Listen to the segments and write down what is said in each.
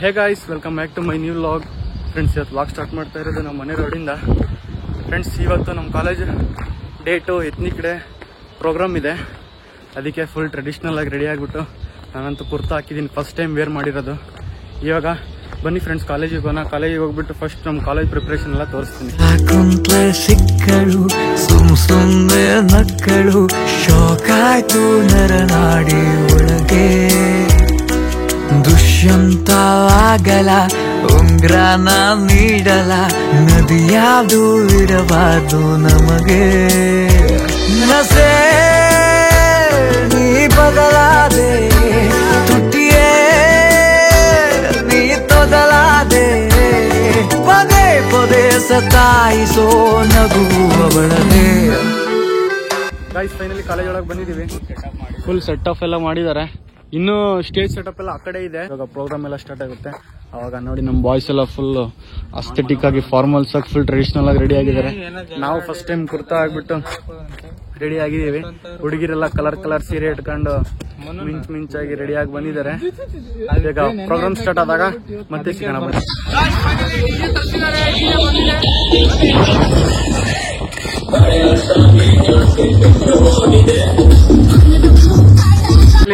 Hey guys, welcome back to my new vlog. Friends, ಇವತ್ತು vlog start ಮಾಡ್ತಾ ಇರೋದು ನಮ್ಮ ಮನೆ ರೋಡಿಂದ. ಫ್ರೆಂಡ್ಸ್, ಇವತ್ತು ನಮ್ಮ ಕಾಲೇಜ್ ಡೇಟು ಎತ್ನಿಕ್ ಡೇ ಪ್ರೋಗ್ರಾಮ್ ಇದೆ. ಅದಕ್ಕೆ ಫುಲ್ ಟ್ರೆಡಿಷ್ನಲ್ ಆಗಿ ರೆಡಿ ಆಗಿಬಿಟ್ಟು ನಾನಂತೂ ಕುರ್ತಾ ಹಾಕಿದ್ದೀನಿ. ಫಸ್ಟ್ ಟೈಮ್ ವೇರ್ ಮಾಡಿರೋದು. ಇವಾಗ ಬನ್ನಿ ಫ್ರೆಂಡ್ಸ್, ಕಾಲೇಜಿಗೆ ಹೋಗೋಣ. ಕಾಲೇಜಿಗೆ ಹೋಗ್ಬಿಟ್ಟು ಫಸ್ಟ್ ನಮ್ಮ ಕಾಲೇಜ್ ಪ್ರಿಪ್ರೇಷನ್ ಎಲ್ಲ ತೋರಿಸ್ತೀನಿ. ಸಿಕ್ಕಳು ಸುಮ್ನೆ ನಕ್ಕಳು ಶೋಕಾಯ್ತು ನರನಾಡಿ ಒಳಗೆ. ದುಷ್ಯಂತವಾಗಲ ಉಂಗ್ರನ ನೀಡಲ, ನದಿ ಯಾವುದು ಇರಬಾರ್ದು ನಮಗೆ. ನಸೆ ನೀ ಬದಲಾದೆ, ತುಟಿಯೇ ನೀ ತೊದಲಾದೆ, ಪದೇ ಪದೇ ಸತಾಯಿಸೋ ನಗುವವಳದೆ. ಗೈಸ್, ಫೈನಲಿ ಕಾಲೇಜ್ ಒಳಗೆ ಬಂದಿದ್ದೀವಿ. ಫುಲ್ ಸೆಟ್ ಆಫ್ ಎಲ್ಲ ಮಾಡಿದ್ದಾರೆ. ಇನ್ನು ಸ್ಟೇಜ್ ಸೆಟಪ್ ಎಲ್ಲ ಆ ಕಡೆ ಇದೆ. ಇವಾಗ ಪ್ರೋಗ್ರಾಮ್ ಎಲ್ಲ ಸ್ಟಾರ್ಟ್ ಆಗುತ್ತೆ. ಅವಾಗ ನೋಡಿ ನಮ್ಮ ಬಾಯ್ಸ್ ಎಲ್ಲ ಫುಲ್ ಅಸ್ಥೆಟಿಕ್ ಆಗಿ, ಫಾರ್ಮಲ್ಸ್ ಆಗಿ, ಫುಲ್ ಟ್ರೆಡಿಷನಲ್ ಆಗಿ ರೆಡಿ ಆಗಿದ್ದಾರೆ. ನಾವು ಫಸ್ಟ್ ಟೈಮ್ ಕುರ್ತಾ ಆಗ್ಬಿಟ್ಟು ರೆಡಿ ಆಗಿದ್ದೀವಿ. ಹುಡುಗಿರೆಲ್ಲ ಕಲರ್ ಕಲರ್ ಸೀರೆ ಇಟ್ಕೊಂಡು ಮಿಂಚಾಗಿ ರೆಡಿ ಆಗಿ ಬಂದಿದ್ದಾರೆ. ಈಗ ಪ್ರೋಗ್ರಾಮ್ ಸ್ಟಾರ್ಟ್ ಆದಾಗ ಮತ್ತೆ ಸಿಗೋಣ ಬನ್ನಿ.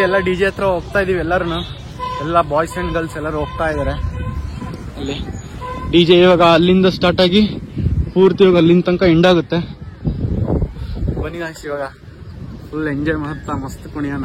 ಎಲ್ಲ ಡಿಜೆ ಹತ್ರ ಹೋಗ್ತಾ ಇದೀವಿ. ಎಲ್ಲ ಬಾಯ್ಸ್ ಅಂಡ್ ಗರ್ಲ್ಸ್ ಎಲ್ಲರೂ ಹೋಗ್ತಾ ಇದಾರೆ. ಅಲ್ಲಿ ಡಿಜೆ ಇವಾಗ ಅಲ್ಲಿಂದ ಸ್ಟಾರ್ಟ್ ಆಗಿ ಪೂರ್ತಿ ಇವಾಗ ಅಲ್ಲಿಂದ ತನಕ ಎಂಡ್ ಆಗುತ್ತೆ. ಬನ್ನಿ ಗಾಯ್ಸ್, ಇವಾಗ ಫುಲ್ ಎಂಜಾಯ್ ಮಾಡ್ತಾ ಮಸ್ತ್ ಕುಣಿಯೋಣ.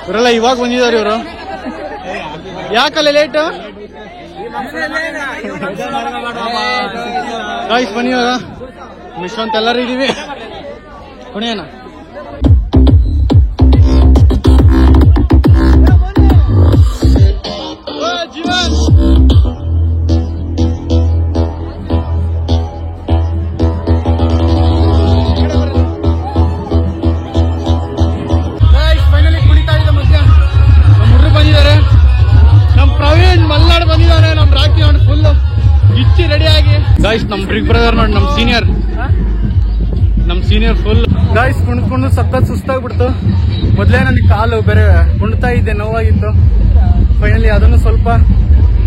ಇವರೆಲ್ಲ ಇವಾಗ ಬಂದಿದ್ದಾರೆ ಇವರು. ಯಾಕಲ್ಲ ಲೇಟ್ ಗಾಯ್ಸ್? ಬನ್ನಿ ಇವಾಗ ಮಿಶ್ರ ಅಂತ ಎಲ್ಲರೂ ಇದೀವಿ. ಕುಣಿಯೋಣ. ಜೀವನ್ ಫೈನಲಿ ಕುಡಿತಾ ಇದೆ ಮಧ್ಯ. ನಮ್ಮ ಹುಡುಗರು ಬಂದಿದ್ದಾರೆ. ನಮ್ ಪ್ರವೀಣ್ ಮಲ್ನಾಡ್ ಬಂದಿದ್ದಾರೆ. ನಮ್ ರಾಕಿ ಅವ್ನು ಫುಲ್ ಇಚ್ಚಿ ರೆಡಿ ಆಗಿ. ಗಾಯ್ಸ್ ನಮ್ ಬಿಗ್ ಬ್ರದರ್ ನೋಡಿ, ನಮ್ ಸೀನಿಯರ್ ಫುಲ್ ಗಾಯ್ಸ್ ಕುಣಿದ್ಕೊಂಡು ಸಖತ್ ಸುಸ್ತಾಗ್ಬಿಡ್ತು. ಮೊದ್ಲೇ ನನಗೆ ಕಾಲು ಬೇರೆ ಕುಣ್ತಾ ಇದ್ದೆ, ನೋವಾಗಿತ್ತು. ಫೈನಲಿ ಅದನ್ನು ಸ್ವಲ್ಪ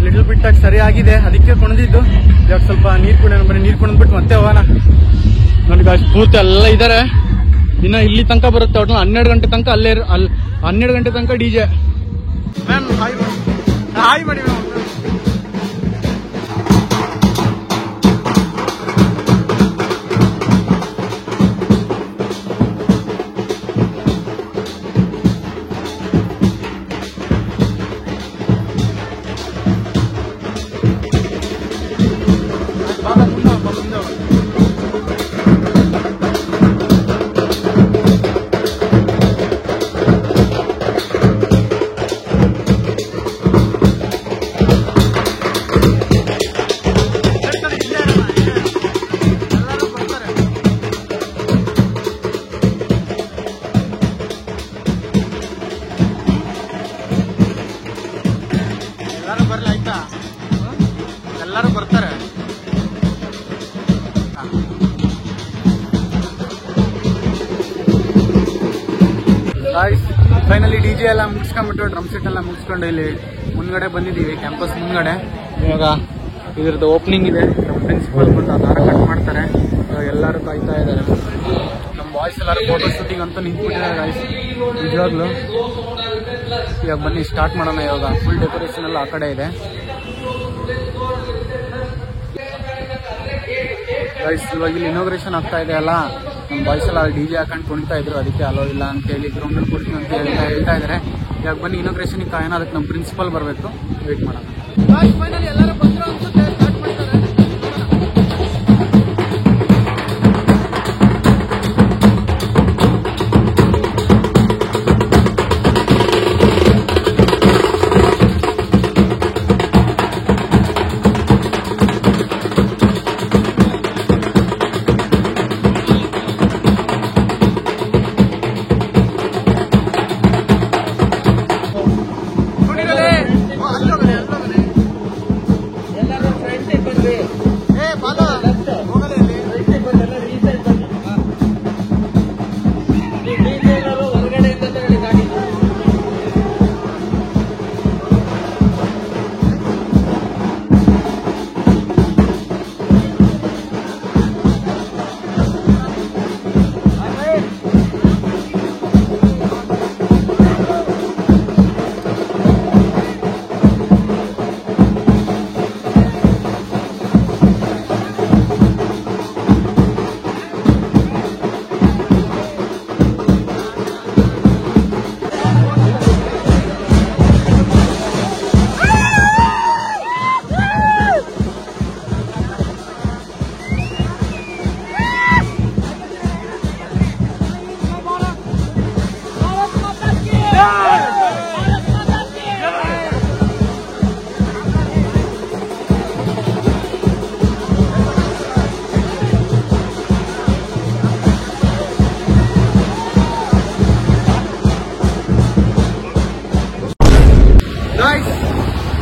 ಲಿಟಲ್ ಬಿಟ್ ಆಗಿ ಸರಿ ಆಗಿದೆ, ಅದಕ್ಕೆ ಕುಣಿದಿದ್ದು. ಇವಾಗ ಸ್ವಲ್ಪ ನೀರ್ ಕುಡಿಯೋಣ, ಬರೀ ನೀರ್ ಕುಣಿದ್ಬಿಟ್ಟು ಮತ್ತೆ ಹೋಗೋಣ. ನೋಡಿ ಗಾಯ್ಸ್ ಪೂರ್ತಿ ಎಲ್ಲ ಇದಾರೆ. ಇನ್ನ ಇಲ್ಲಿ ತನಕ ಬರುತ್ತೆ. ಒಟ್ಟು 12 ಗಂಟೆ ತನಕ ಅಲ್ಲೇ 12 ಗಂಟೆ ತನಕ ಡಿಜೆ. ಮ್ಯಾಮ್ ಹಾಯ್ ಮಾಡಿ ಮ್ಯಾಮ್. ಎಲ್ಲರೂ ಬರ್ತಾರೆ. ಫೈನಲಿ ಡಿಜೆ ಎಲ್ಲ ಮುಗಿಸ್ಕೊಂಡ್ಬಿಟ್ಟು ಡ್ರಮ್ ಸೆಟ್ ಎಲ್ಲ ಮುಗಿಸ್ಕೊಂಡು ಇಲ್ಲಿ ಮುಂದ್ಗಡೆ ಬಂದಿದ್ದೀವಿ, ಕ್ಯಾಂಪಸ್ ಮುಂದ್ಗಡೆ. ಇವಾಗ ಇದ್ರದ್ದು ಓಪನಿಂಗ್ ಇದೆ. ನಮ್ಮ ಪ್ರಿನ್ಸಿಪಲ್ ಬಂದು ದಾರ ಕಟ್ ಮಾಡ್ತಾರೆ. ಇವಾಗ ಎಲ್ಲರೂ ಕಾಯ್ತಾ ಇದ್ದಾರೆ. ನಮ್ಮ ಬಾಯ್ಸ್ ಎಲ್ಲರೂ ಫೋಟೋ ಶೂಟಿಂಗ್ ಅಂತೂ ನಿಂತ್ಬಿಟ್ಟಿದ್ದಾರೆ ಗಾಯ್ಸ್ ನಿಜವಾಗ್ಲು. ಇವಾಗ ಬನ್ನಿ ಸ್ಟಾರ್ಟ್ ಮಾಡೋಣ. ಇವಾಗ ಫುಲ್ ಡೆಕೋರೇಷನ್ ಎಲ್ಲ ಆ ಕಡೆ ಇದೆ ಗೈಸ್. ಇವಾಗ ಇಲ್ಲಿ ಇನಾಗ್ರೇಷನ್ ಆಗ್ತಾ ಇದೆ ಅಲ್ಲ, ನಮ್ಮ ಬಾಯ್ಸ್ ಎಲ್ಲ ಡಿಜೆ ಹಾಕೊಂಡು ಕುಣಿತಾ ಇದ್ರು. ಅದಕ್ಕೆ ಅಲೋ ಇಲ್ಲ ಅಂತ ಹೇಳಿ ಗ್ರೌಂಡಲ್ಲಿ ಕೊಡ್ತೀನಿ ಅಂತ ಹೇಳ್ತಾ ಇದ್ದಾರೆ. ಇವಾಗ ಬನ್ನಿ ಇನಾಗ್ರೇಷನ್ ಕಾಯೋಣ. ಅದಕ್ಕೆ ನಮ್ಮ ಪ್ರಿನ್ಸಿಪಲ್ ಬರಬೇಕು, ವೇಟ್ ಮಾಡೋಣ. ಫೈನಲಿ ಎಲ್ಲರೂ ಬಂದ್ರು ಅನ್ಸುತ್ತೆ, ಸ್ಟಾರ್ಟ್ ಮಾಡ್ತಾರೆ.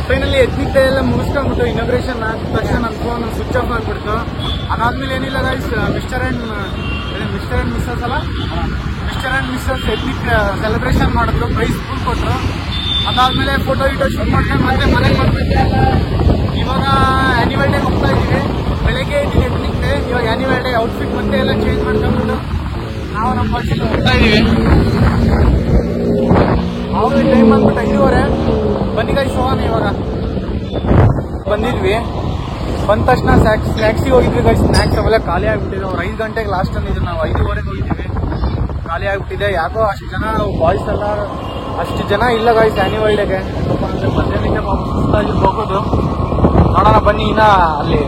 ಫೈನಲಿ ಎತ್ನಿಕ್ ಡೇ ಎಲ್ಲ ಮುಗಿಸ್ಕೊಂಡ್ಬಿಟ್ಟು ಇನಾಗ್ರೇಷನ್ ಆದ ತಕ್ಷಣ ನನ್ನ ಫೋನ್ ಸ್ವಿಚ್ ಆಫ್ ಆಗಿಬಿಡ್ತು. ಅದಾದ್ಮೇಲೆ ಏನಿಲ್ಲ ಗೈಸ್, ಮಿಸ್ಟರ್ ಅಂಡ್ ಮಿಸ್ಸಸ್ ಅಲ್ಲ, mister and missus ethnic celebration ಮಾಡಿದ್ರು, ಪ್ರೈಸ್ ಫುಲ್ ಕೊಟ್ಟರು. ಅದಾದ್ಮೇಲೆ ಫೋಟೋ ಶೂಟ್ ಮಾಡ್ಕೊಂಡು ಮತ್ತೆ ಮನೆಗೆ ಬಂದ್ಬಿಟ್ಟೆ. ಇವಾಗ ಆ್ಯನಿವಲ್ ಡೇ ಹೋಗ್ತಾ ಇದ್ದೀವಿ. ಬೆಳಗ್ಗೆ ಇದ್ದೀವಿ ಎತ್ನಿಕ್ ಡೇ. ಇವಾಗ ಆ್ಯನಿವಲ್ ಡೇ ಔಟ್ಫಿಟ್ ಮತ್ತೆ ಎಲ್ಲ ಚೇಂಜ್ ಮಾಡ್ಕೊಂಡ್ಬಿಟ್ಟು ನಾವು ನಮ್ಮ ಫಂಕ್ಷನ್ ಹೋಗ್ತಾ ಇದ್ದೀವಿ. ಅವಾಗ ಟೈಮ್ ಬಂದ್ಬಿಟ್ಟು 5:30. ಬನ್ನಿ ಗೈಸ್ ಹೋಗೋಣ. ಇವಾಗ ಬಂದಿದ್ವಿ, ಬಂದ ತಕ್ಷಣ ಸ್ನ್ಯಾಕ್ಸಿಗೆ ಹೋಗಿದ್ವಿ ಗೈಸ್. ಸ್ನ್ಯಾಕ್ಸ್ ಅವೆಲ್ಲ ಖಾಲಿ ಆಗಿಬಿಟ್ಟಿದೆ. ಅವ್ರು 5 ಗಂಟೆಗೆ ಲಾಸ್ಟ್ ಅಂದಿದ್ರು, ನಾವು 5:15 ಹೋಗಿದ್ದೀವಿ. ಖಾಲಿ ಆಗಿಬಿಟ್ಟಿದೆ. ಯಾಕೋ ಅಷ್ಟು ಜನ ಬಾಯ್ಸ್ ಎಲ್ಲ ಅಷ್ಟು ಜನ ಇಲ್ಲ ಗಾಯ್ಸ್ ಆನ್ಯುವಲ್ ಡೇಗೆ. ಸ್ವಲ್ಪ ಅಂದ್ರೆ ಮಧ್ಯಾಹ್ನಕ್ಕೆ ಸುಸ್ತಾಗಿ ಹೋಗೋದು. ನೋಡೋಣ ಬನ್ನಿ, ಇನ್ನ ಅಲ್ಲಿ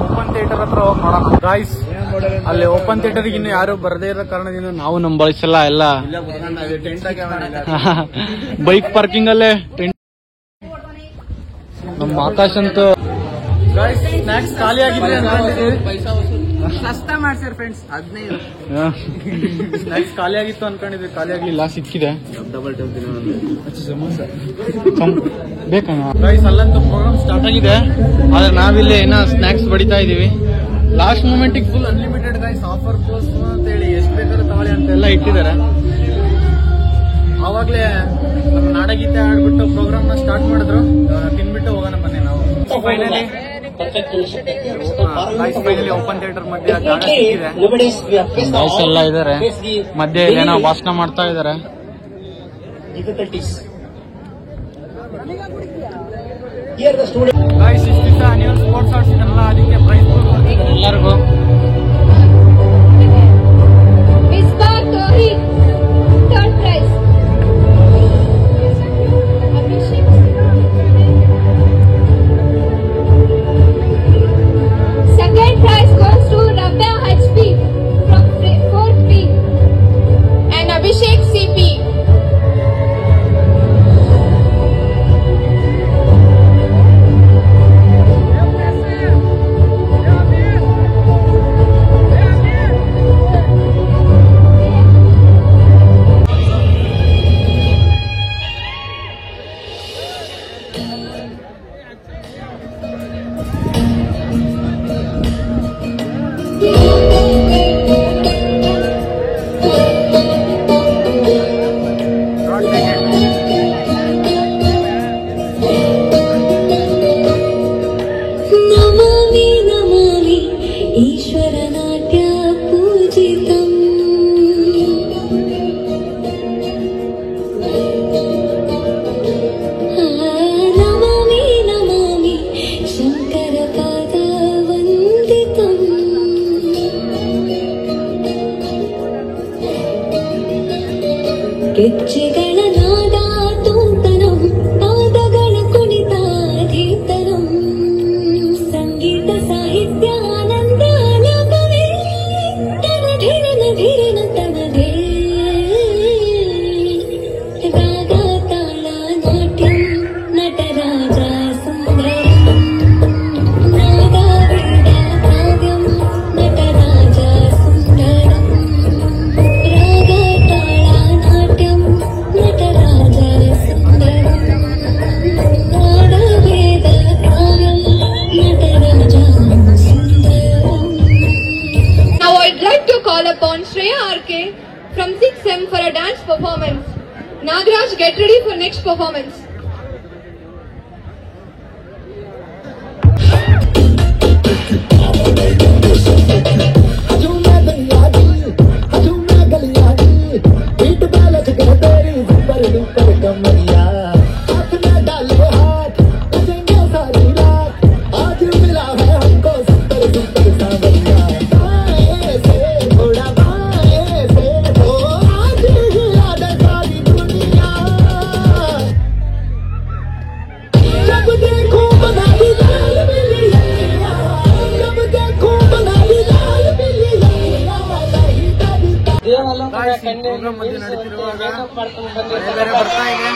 ಓಪನ್ ಥಿಯೇಟರ್ ಹತ್ರ ಹೋಗಿ ನೋಡೋಣ ಗಾಯ್ಸ್. ಅಲ್ಲಿ ಓಪನ್ ಥಿಯೇಟರ್ಗೆ ಇನ್ನು ಯಾರು ಬರದೇ ಇರೋ ಕಾರಣದಿಂದ ನಾವು ನಮ್ಮ ಬಾಯ್ಸ್ ಎಲ್ಲ ಬೈಕ್ ಪಾರ್ಕಿಂಗ್ ಅಲ್ಲೇ ಟೆಂಟ್. ನಮ್ಮ ಆಕಾಶ್ ಅಂತೂ ಸ್ನಾಕ್ಸ್ ಖಾಲಿ ಆಗಿದೆ ಸ್ನಾಕ್ಸ್ ಖಾಲಿ ಆಗಿತ್ತು ಅನ್ಕೊಂಡಿದ್ವಿ, ಖಾಲಿ ಆಗ್ಲಿಲ್ಲ, ಸಿಕ್ಕಿದೆ. ಬೇಕಣ್ಣ ಗೈಸ್, ಅಲ್ಲಂತೂ ಪ್ರೋಗ್ರಾಮ್ ಸ್ಟಾರ್ಟ್ ಆಗಿದೆ. ಆದ್ರೆ ನಾವಿಲ್ಲಿ ಏನೋ ಸ್ನಾಕ್ಸ್ ಬಡಿತಾ ಇದೀವಿ. ಲಾಸ್ಟ್ ಮೂಮೆಂಟಿಗೆ full unlimited guys, offer close ಅಂತ ಹೇಳಿ ಎಷ್ಟು ಬೇಕಾದ್ರೂ ತಗೊಳ್ಳಿ ಅಂತೆಲ್ಲ ಇಟ್ಟಿದ್ದಾರೆ. ಆವಾಗ್ಲೇ ನಮ್ಮ ನಾಡಗೀತೆ ಆಡ್ಬಿಟ್ಟು ಪ್ರೋಗ್ರಾಮ್ ನ ಸ್ಟಾರ್ಟ್ ಮಾಡಿದ್ರು. ತಿನ್ಬಿಟ್ಟು ಹೋಗೋಣ ಬನ್ನಿ ನಾವು. ಫೈನಲಿ ಓಪನ್ ಥಿಯೇಟರ್ ಮಧ್ಯೆ ಜಾಗ ಸಿಕ್ಕಿದೆ. ಬಾಯ್ಸ್ ಎಲ್ಲ ಇದಾರೆ ಮಧ್ಯೆ, ಏನೋ ಭಾಷಣ ಮಾಡ್ತಾ ಇದಾರೆ. ಗಾಯ್ಸ್, ಇಷ್ಟಿಷ್ಟ ಆನ್ಯುವಲ್ ಸ್ಪೋರ್ಟ್ಸ್ ಆಡ್ಸಿದ್ರಲ್ಲ, ಅದಕ್ಕೆ ಪ್ರೈಸ್ ಕೊಡ್ತಿದ್ದಾರೆ ಎಲ್ಲರಿಗೂ. ಗೆಜ್ಜೆಗಳ ನಾದ ತೂತನಂ, ಪಾದಗಳ ಕುಣಿತಾಧೀತನಂ, ಸಂಗೀತ ಸಾಹಿತ್ಯ ಆನಂದ ಲಾಭವೇ ತನಧಿರನ ಧಿರನ ತನದೇ. ರಾಗ ತಾಳ ನಾಟ್ಯಂ ನಟರಾಜ ಸುಂದರಂ, ನಾದ ವೇದ ಕಾವ್ಯಂ ನಟರಾಜ ಸುಂದರಂ. ರಾಗ ತಾಳ ನಾಟ್ಯಂ ನಟರಾಜ ಸುಂದರಂ, ನಾದ ವೇದ ಕಾವ್ಯಂ ನಟರಾಜ ಸುಂದರಂ. Now I'd like to call upon Shreya RK from 6M for a dance performance. Nagraj, get ready for next performance. Programme ಮಧ್ಯೆ ನಡೀತಿರುವಾಗ ಬೇರೆ ಬರ್ತಾ ಇದೆ.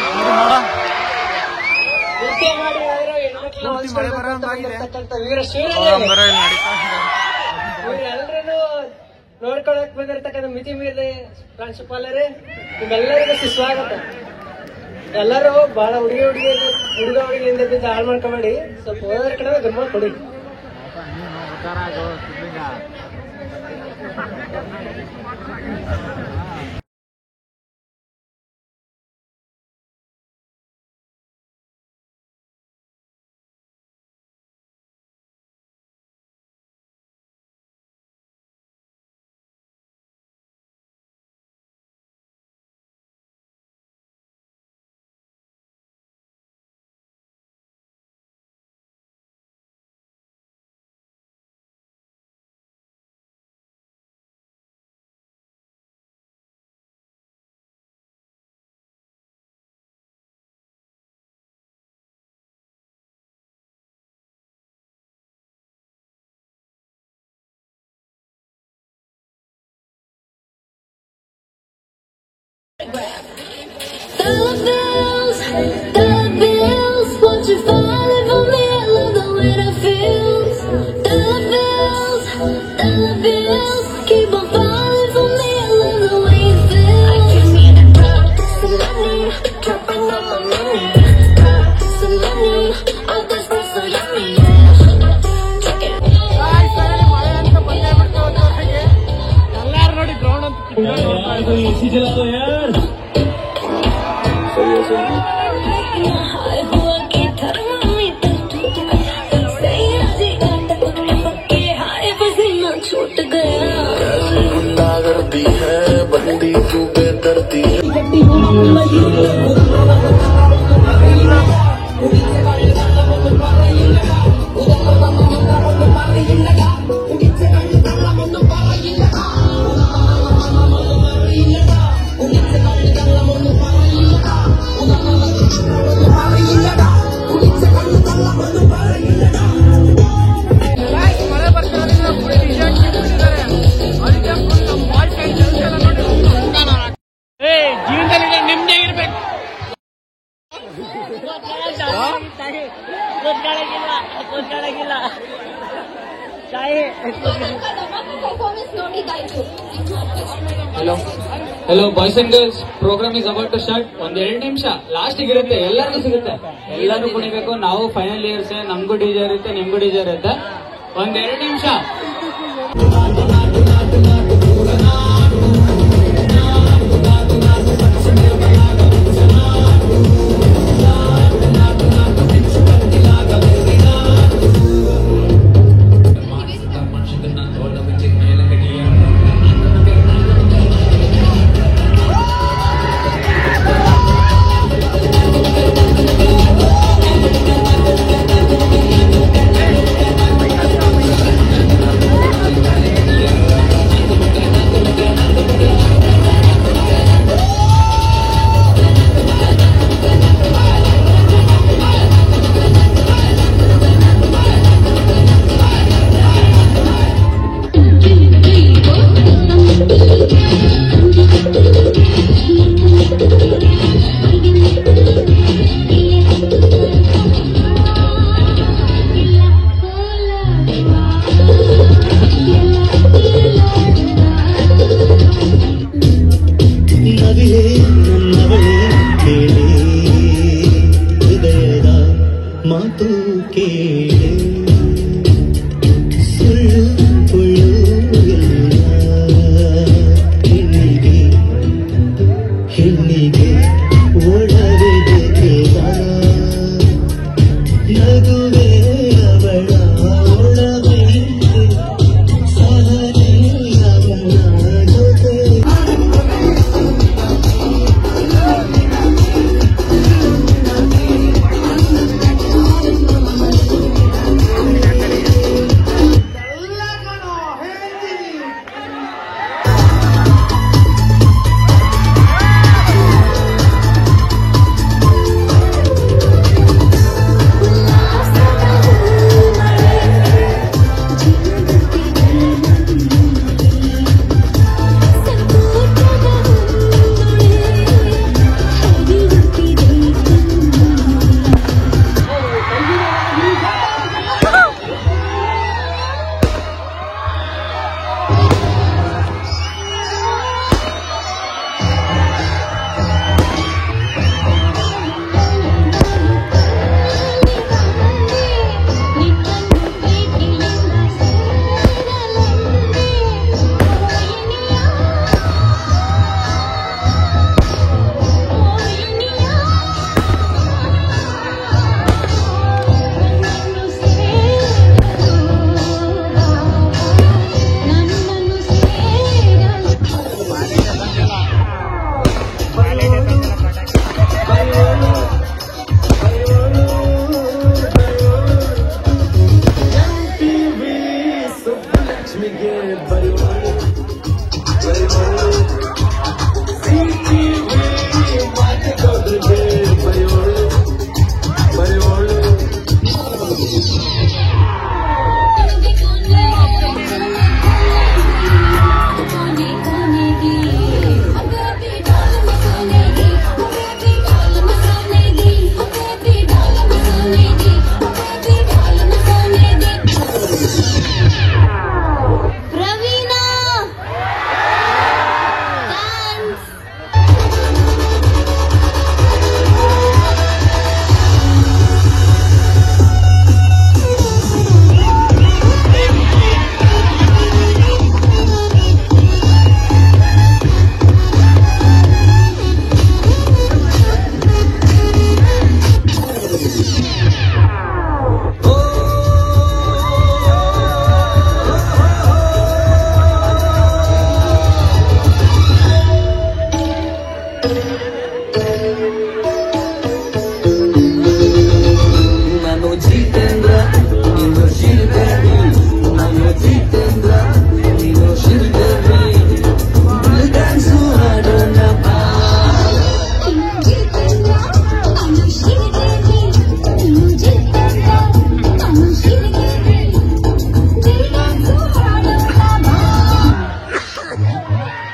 ಮಳೆ ಬರೋಂಗಾಗಿದೆ. ಎಲ್ಲರೂ ನೋಡ್ಕೊಳಕ್ ಬಂದಿರ್ತಕ್ಕಂಥ ಮಿತಿ ಮೀರಿದ ಪ್ರಾಂಶುಪಾಲರೇ, ನಿಮ್ಮೆಲ್ಲರಿಗೂ ಸುಸ್ವಾಗತ. ಎಲ್ಲರೂ ಬಹಳ ಹುಡುಗ ಹುಡುಗಿಯಿಂದ ಹಾಳು ಮಾಡ್ಕೊಬೇಡಿ, ಸ್ವಲ್ಪ ಓದೋದ್ರ ಕಡೆ ಗಮನ ಕೊಡಿ. छूट गया गुंडागर्दी है बंदी तू बेदर्दी Hello boys and girls, program is about to start. ಒಂದ್ 2 ನಿಮಿಷ ಲಾಸ್ಟ್ ಇರುತ್ತೆ, ಎಲ್ಲರಿಗೂ ಸಿಗುತ್ತೆ, ಎಲ್ಲರೂ ಕುಣಿಬೇಕು. ನಾವು ಫೈನಲ್ ಇಯರ್ಸ್, ನಮಗೂ ಡಿಜೆ ಇರುತ್ತೆ, ನಿಮ್ಗೂ ಡಿಜೆ ಇರುತ್ತೆ. ಒಂದ್ 2 ನಿಮಿಷ.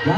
In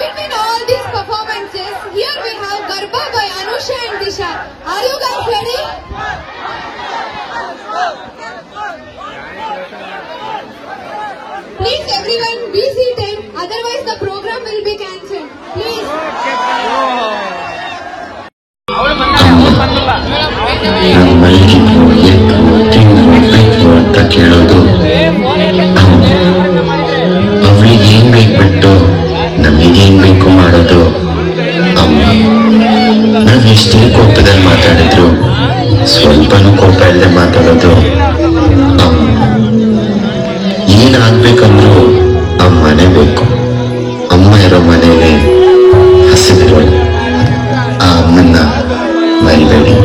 between all these performances, here we have Garba by Anusha and Disha. Are you guys ready? Please everyone be seated, otherwise the program will be cancelled. Please. ಅಂತ ಕೇಳೋದು ಅವಳಿಗೆ ಏನ್ ಬೇಕ್ಬಿಟ್ಟು ನಮಗೇನ್ ಬೇಕು ಮಾಡೋದು ಅಮ್ಮ. ನಾವ್ ಎಷ್ಟೇ ಕೋಪದಲ್ಲಿ ಮಾತಾಡಿದ್ರು ಸ್ವಲ್ಪನೂ ಕೋಪ ಇಲ್ಲದೆ ಮಾತಾಡೋದು ಅಮ್ಮ. ಏನಾಗ್ಬೇಕಂದ್ರೂ ಅಮ್ಮನೇ ಬೇಕು. ಅಮ್ಮ ಇರೋ ಮನೇಲಿ ಹಸಿರು. ಆ ಅಮ್ಮನ್ನ ಮರಿಬೇಡಿ.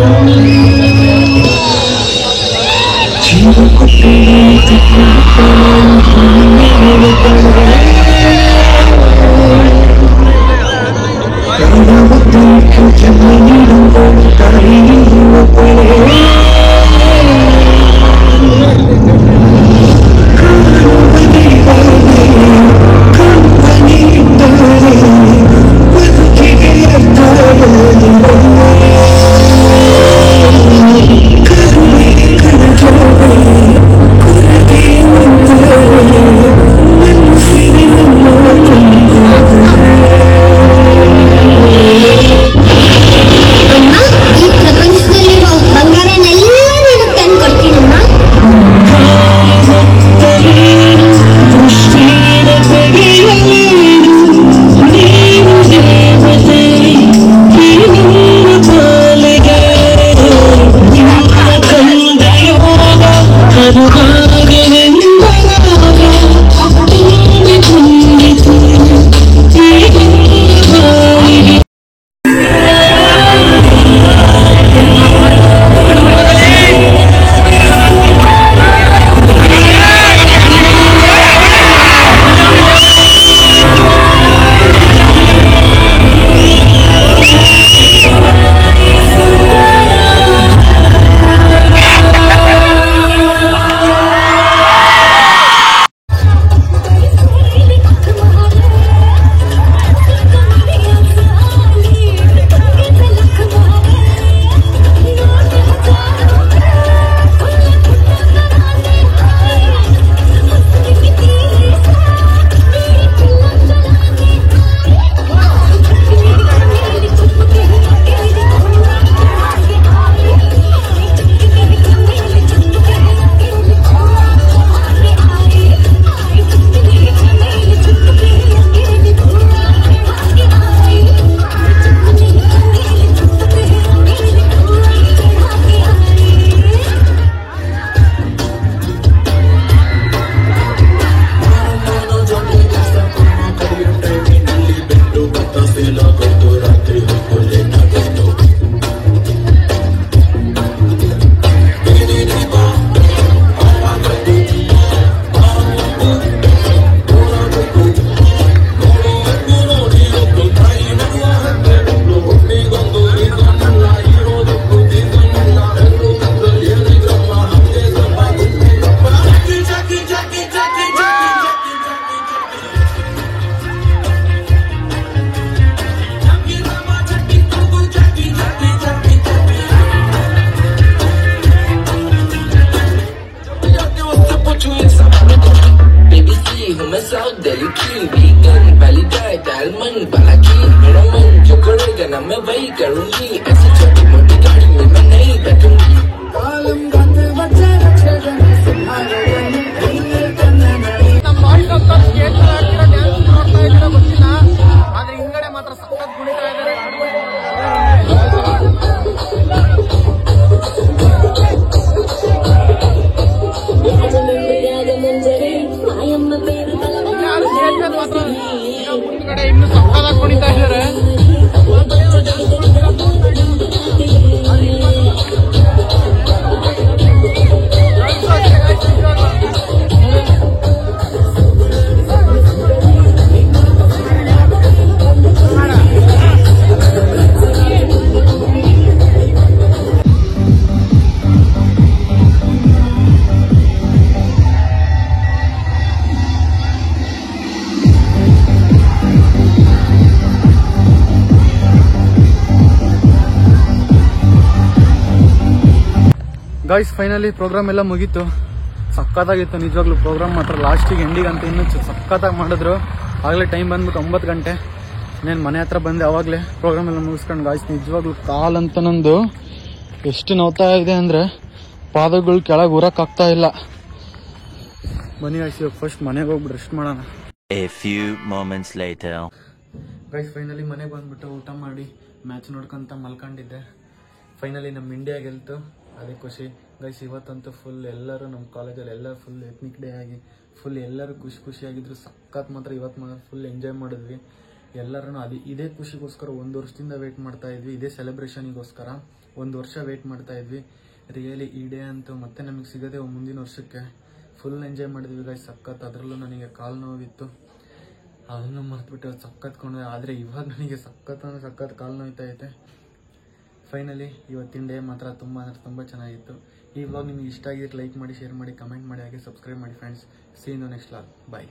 मैं वही करूंगी, ऐसी छोटी मोटी गाड़ी में मैं नहीं बैठूंगी। ಗಾಯ್ಸ್ ಫೈನಲಿ ಪ್ರೋಗ್ರಾಮ್ ಎಲ್ಲ ಮುಗೀತು. ಸಕ್ಕತ್ತಾಗಿತ್ತು ನಿಜವಾಗ್ಲೂ ಪ್ರೋಗ್ರಾಮ್ ಮಾತ್ರ. ಲಾಸ್ಟಿಗೆ ಎಂಡಿಗೆ ಅಂತ ಇನ್ನೂ ಸಕ್ಕತ್ತಾಗಿ ಮಾಡಿದ್ರು. ಆಗಲೇ ಟೈಮ್ ಬಂದ್ಬಿಟ್ಟು 9 ಗಂಟೆ. నేను ಮನೆ ಹತ್ರ ಬಂದೆ ಅವಾಗಲೇ ಪ್ರೋಗ್ರಾಮ್ ಎಲ್ಲ ಮುಗಿಸ್ಕೊಂಡು. ಗಾಯ್ಸ್ ನಿಜವಾಗ್ಲೂ ಕಾಲಂತ ನಂದು ಎಷ್ಟು ನೋವ್ತಾ ಇದೆ ಅಂದರೆ ಪಾದಗಳು ಕೆಳಗೆ ಊರಕ್ಕಾಗ್ತಾ ಇಲ್ಲ. ಬನ್ನಿ ಗಾಯ್ಸ್ ಇವಾಗ ಫಸ್ಟ್ ಮನೆಗೆ ಹೋಗ್ಬಿಟ್ಟು ರೆಸ್ಟ್ ಮಾಡೋಣ. A few moments later. Guys finally ಮನೆಗೆ ಬಂದ್ಬಿಟ್ಟು ಊಟ ಮಾಡಿ ಮ್ಯಾಚ್ ನೋಡ್ಕೊಂತ ಮಲ್ಕೊಂಡಿದ್ದೆ. ಫೈನಲಿ ನಮ್ಮ ಇಂಡಿಯಾ ಗೆಲ್ತು, ಅದೇ ಖುಷಿ. ಗೈಸ್ ಇವತ್ತಂತೂ ಫುಲ್ ಎಲ್ಲರೂ ನಮ್ಮ ಕಾಲೇಜಲ್ಲಿ ಎಲ್ಲರೂ ಫುಲ್ ಎತ್ನಿಕ್ ಡೇ ಆಗಿ ಫುಲ್ ಎಲ್ಲರೂ ಖುಷಿಯಾಗಿದ್ರು. ಸಖತ್ ಮಾತ್ರ ಇವತ್ತು ಮಾತ್ರ ಫುಲ್ ಎಂಜಾಯ್ ಮಾಡಿದ್ವಿ ಎಲ್ಲರೂ. ಇದೇ ಖುಷಿಗೋಸ್ಕರ 1 ವರ್ಷದಿಂದ ವೇಟ್ ಮಾಡ್ತಾ ಇದ್ವಿ. ಇದೇ ಸೆಲೆಬ್ರೇಷನಿಗೋಸ್ಕರ 1 ವರ್ಷ ವೇಟ್ ಮಾಡ್ತಾ ಇದ್ವಿ. ರಿಯಲಿ ಈ ಡೇ ಅಂತೂ ಮತ್ತೆ ನಮಗೆ ಸಿಗೋದೇ ಮುಂದಿನ ವರ್ಷಕ್ಕೆ. ಫುಲ್ ಎಂಜಾಯ್ ಮಾಡಿದ್ವಿ ಗೈಸ್ ಸಖತ್. ಅದರಲ್ಲೂ ನನಗೆ ಕಾಲು ನೋವಿತ್ತು, ಅದನ್ನು ಮರ್ತ್ಬಿಟ್ಟು ಸಖತ್ ಕೊಂಡೆ. ಆದರೆ ಇವಾಗ ನನಗೆ ಸಖತ್ ಕಾಲು ನೋಯ್ತಾ ಐತೆ. ಫೈನಲಿ ಇವತ್ತಿನ ಡೇ ಮಾತ್ರ ತುಂಬ ಅಂದರೆ ತುಂಬ ಚೆನ್ನಾಗಿತ್ತು. ಈ ವ್ಲಾಗ್ ನಿಮಗೆ ಇಷ್ಟ ಆಗಿದ್ರೆ ಲೈಕ್ ಮಾಡಿ, ಶೇರ್ ಮಾಡಿ, ಕಮೆಂಟ್ ಮಾಡಿ, ಹಾಗೆ ಸಬ್ಸ್ಕ್ರೈಬ್ ಮಾಡಿ friends. See you next vlog. Bye.